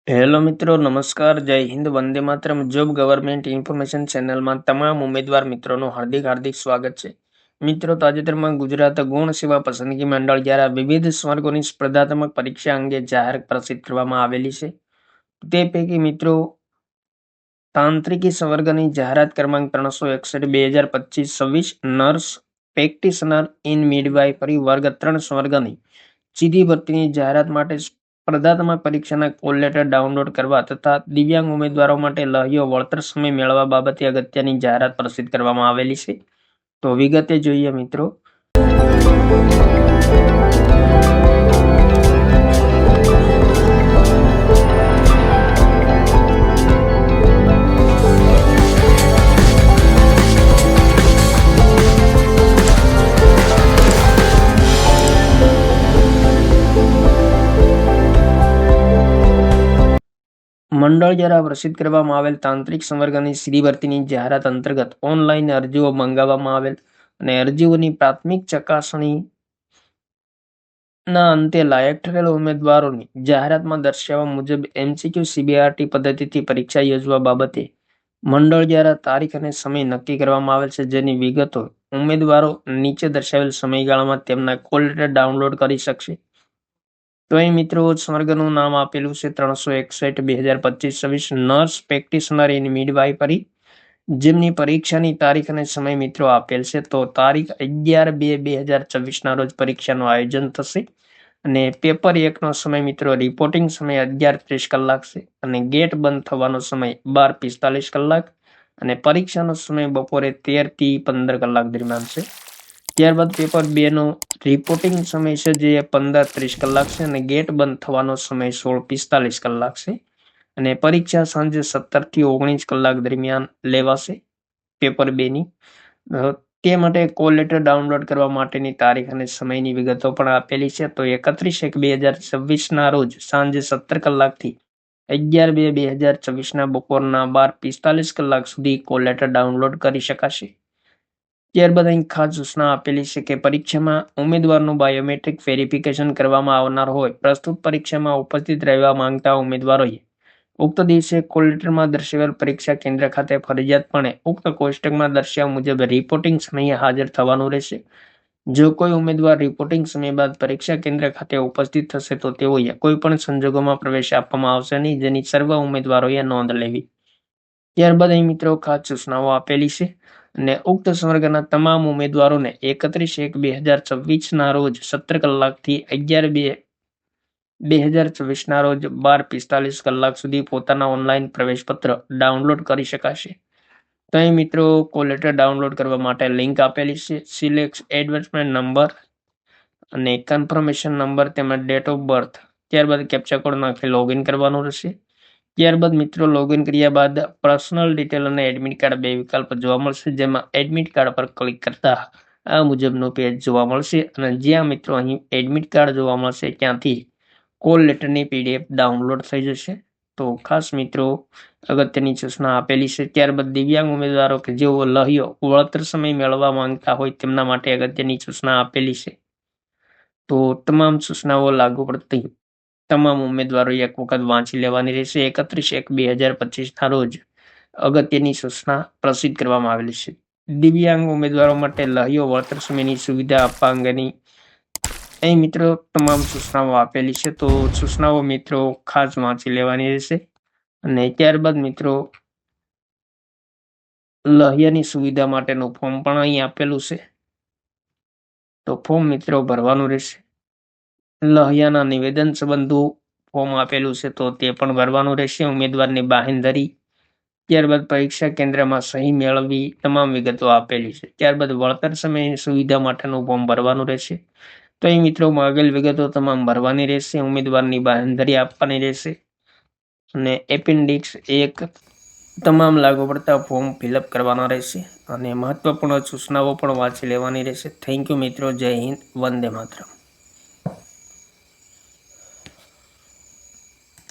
Hello મિત્રો, નમસ્કાર, જય Hind, Vande Mataram. Job government information ચેનલમાં તમામ ઉમેદવાર મિત્રોનું હાર્દિક હાર્દિક સ્વાગત છે. મિત્રો, તાજેતરમાં ગુજરાત ગૌણ સેવા પસંદગી મંડળ દ્વારા વિવિધ સ્વર્ગોની સ્પર્ધાત્મક પરીક્ષા અંગે જાહેરાત પ્રસિદ્ધ કરવામાં આવેલી છે. તે પૈકી મિત્રો તાંત્રિકી સંવર્ગની જાહેરાત ક્રમાંક 361/2025 નર્સ પ્રેક્ટિશનર ઇન મિડવાઇફરી વર્ગ 3 સ્વર્ગની સીધી ભરતીની જાહેરાત માટે સ્પર્ધાત્મક પરીક્ષાના કોલ લેટર ડાઉનલોડ કરવા તથા દિવ્યાંગ ઉમેદવારો માટે લહ્યો વળતર સમય મેળવવા બાબતે અગત્યની જાહેરાત પ્રસિદ્ધ કરવામાં આવેલી છે. તો વિગતે જોઈએ મિત્રો. મંડળ દ્વારા પ્રસિદ્ધ કરવામાં આવેલ તાંત્રિક સંવર્ગની સીધી ભરતીની જાહેરાત અંતર્ગત ઓનલાઈન અરજીઓ મંગાવવામાં આવેલ અને અરજીઓની પ્રાથમિક ચકાસણી ના અંતે લાયક ઠરેલ ઉમેદવારોની જાહેરાતમાં દર્શાવ્યા મુજબ MCQ CBRT પદ્ધતિથી પરીક્ષા યોજવા બાબતે મંડળ દ્વારા તારીખ અને સમય નક્કી કરવામાં આવેલ છે, જેની વિગતો ઉમેદવારો નીચે દર્શાવેલ સમયગાળામાં તેમના કોલ લેટર ડાઉનલોડ કરી શકશે. તો અહીં મિત્રો સ્વર્ગનું નામ આપેલું છે 361/2025 નર્સ પ્રેક્ટિશનર ઇન મિડવાઇફરી, જેમની પરીક્ષાની તારીખ અને સમય મિત્રો આપેલ છે. તો તારીખ 11/2/2024 ના રોજ પરીક્ષાનું આયોજન થશે અને પેપર 1 નો સમય મિત્રો રિપોર્ટિંગ સમય 11:30 કલાક છે અને ગેટ બંધ થવાનો સમય 12:45 કલાક અને પરીક્ષાનો સમય બપોરે 13 થી 15 કલાક દરમિયાન છે. ત્યારબાદ પેપર 2 નો રિપોર્ટિંગ સમય છે જે 15:30 કલાક છે અને ગેટ બંધ થવાનો સમય 16:45 કલાક છે અને પરીક્ષા સાંજે 17 થી 19 કલાક દરમિયાન લેવાશે પેપર 2 ની. તે માટે કોલ લેટર ડાઉનલોડ કરવા માટેની તારીખ અને સમયની વિગતો પણ આપેલી છે. તો 31/1/2026 ના રોજ સાંજે 17 કલાકથી 11/2/2024 ના બપોરના 12:45 કલાક સુધી કોલ લેટર ડાઉનલોડ કરી શકાશે. ત્યારબાદ અહીં ખાસ સૂચના આપેલી છે કે પરીક્ષામાં ઉમેદવારનું બાયોમેટ્રિક વેરિફિકેશન કરવામાં આવનાર હોય પ્રસ્તુત પરીક્ષામાં ઉપસ્થિત રહેવા માંગતા ઉમેદવારોએ ઉક્ત દિવસે કોલ લેટરમાં દર્શાવેલ પરીક્ષા કેન્દ્ર ખાતે ફરજિયાતપણે ઉક્ત કોષ્ટકમાં દર્શાવ્યા મુજબ રિપોર્ટિંગ સમયે હાજર થવાનું રહેશે. જો કોઈ ઉમેદવાર રિપોર્ટિંગ સમય બાદ પરીક્ષા કેન્દ્ર ખાતે ઉપસ્થિત થશે તો તેઓએ કોઈ પણ સંજોગોમાં પ્રવેશ આપવામાં આવશે નહીં, જેની સર્વ ઉમેદવારોએ નોંધ લેવી. ત્યારબાદ અહીં મિત્રો ખાસ સૂચનાઓ આપેલી છે અને ઉક્ત સ્વર્ગના તમામ ઉમેદવારોને 31/1/2026 ના રોજ 17 કલાકથી 11/2/2024 ના રોજ 12:45 કલાક સુધી પોતાના ઓનલાઈન પ્રવેશપત્ર ડાઉનલોડ કરી શકાશે. તો અહીં મિત્રો કોલ લેટર ડાઉનલોડ કરવા માટે લિંક આપેલી છે. સિલેક્ટ એડવર્ટાઇઝમેન્ટ નંબર અને કન્ફર્મેશન નંબર તેમજ ડેટ ઓફ બર્થ, ત્યારબાદ કેપ્ચા કોડ નાખી લોગિન કરવાનું રહેશે. ત્યારબાદ મિત્રો લોગિન કર્યા બાદ પર્સનલ ડિટેલ અને એડમિટ કાર્ડ બે વિકલ્પ જોવા મળશે, જેમાં એડમિટ કાર્ડ પર ક્લિક કરતા આ મુજબનું પેજ જોવા મળશે અને જ્યાં મિત્રો અહીં એડમિટ કાર્ડ જોવા મળશે ત્યાંથી કોલ લેટરની PDF ડાઉનલોડ થઈ જશે. તો ખાસ મિત્રો અગત્યની સૂચના આપેલી છે. ત્યારબાદ દિવ્યાંગ ઉમેદવારો કે જેઓ લહ્યો વળતર સમય મેળવવા માંગતા હોય તેમના માટે અગત્યની સૂચના આપેલી છે. તો તમામ સૂચનાઓ લાગુ પડતી તમામ ઉમેદવારોએ એક વખત વાંચી લેવાની રહેશે. 31/1/2025 ના રોજ અગત્યની સૂચના પ્રસિદ્ધ કરવામાં આવેલી છે. દિવ્યાંગ ઉમેદવારો માટે લહ્યો વળતર સમયની સુવિધા આપવા અંગેની અહીં મિત્રો તમામ સૂચનાઓ આપેલી છે. તો સૂચનાઓ મિત્રો ખાસ વાંચી લેવાની રહેશે અને ત્યારબાદ મિત્રો લહ્યાની સુવિધા માટેનું ફોર્મ પણ અહીં આપેલું છે. તો ફોર્મ મિત્રો ભરવાનું રહેશે. લહ્યાના નિવેદન સંબંધો ફોર્મ આપેલું છે તો તે પણ ભરવાનું રહેશે. ઉમેદવારની બાહેંધરી, ત્યારબાદ પરીક્ષા કેન્દ્રમાં સહી મેળવવી, તમામ વિગતો આપેલી છે. ત્યારબાદ વળતર સમયની સુવિધા માટેનું ફોર્મ ભરવાનું રહેશે. તો અહીં મિત્રો માગેલ વિગતો તમામ ભરવાની રહેશે. ઉમેદવારની બાહેંધરી આપવાની રહેશે અને એપેન્ડિક્સ 1 તમામ લાગુ પડતા ફોર્મ ફિલઅપ કરવાના રહેશે અને મહત્વપૂર્ણ સૂચનાઓ પણ વાંચી લેવાની રહેશે. થેન્ક યુ મિત્રો. જય હિન્દ, વંદે માતરમ.